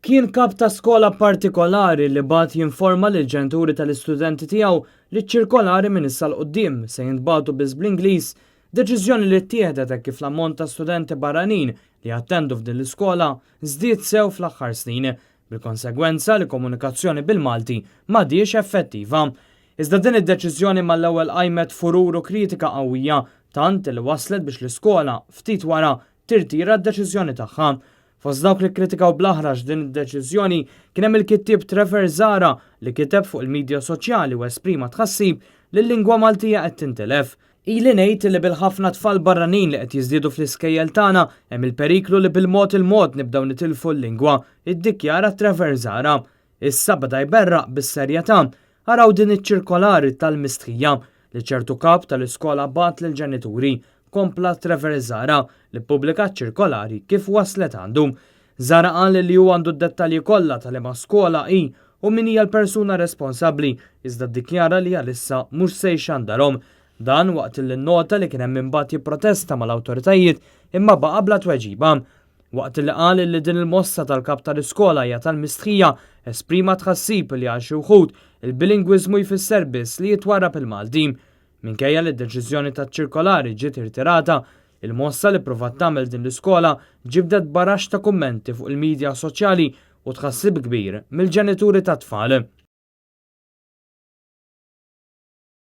Kien kap ta' skola partikolari li bat jinforma lil ġenituri tal-istudenti tiegħu li ċ-ċirkolari minn issa l-qoddim se jintbagħtu biss bl-Ingliż, deċiżjoni li ttieħdet hekk kif l-ammont ta' studenti barranin li attendu f'din l-iskola żdied sew fl-aħħar snin, bil-konsegwenza li komunikazzjoni bil-Malti m'għadix effettiva. Iżda din id-deċiżjoni mal-ewwel qajmet furur u kritika qawwija tant li waslet biex l-iskola ftit wara tirtira d-deċiżjoni tagħha. Fost dawk li kritikaw blaħraġ din id-deċiżjoni kien hemm il-kittib Trevor Zara li kiteb fuq il-medja soċjali u esprima tħassib li l-lingwa Maltija qed tintelef. Ili ngħid li bil-ħafna tfal barranin li qed jiżdiedu fl-iskejjel tagħna hemm il-periklu li bil-mod nibdew nitilfu l-lingwa, iddikjara Trevor Zara. Issa beda jberraq bis-serjetà araw din iċ-ċirkolari tal-mistħija li ċertu kap tal-iskola bat lil ġenituri kompla Trevor Zara li ppubblika ċirkolari kif waslet għandu. Zara qal li hu għandu d-dettalji kollha tal-ema skola hi u min hija l-persuna responsabbli iżda ddikjara li għalissa mhux se jxandarhom. Dan waqt li nnota li kien hemm imbagħad jipprotesta mal-awtoritajiet imma baqa' bla tweġiba. Waqt li qal li din il-mossa tal-kap tal-iskola hija tal-mistħija esprima tħassib li għal xi wħud il-bilingwiżmu jfisser biss li jitwarrab il-Malti. Minkejja li d-deċiżjoni taċ-ċirkolari ġiet irtirata, il-mossa li provat tagħmel din l-iskola ġibdet baraxx ta' kummenti fuq il-medja soċjali u tħassib kbir mill-ġenituri tat-tfal.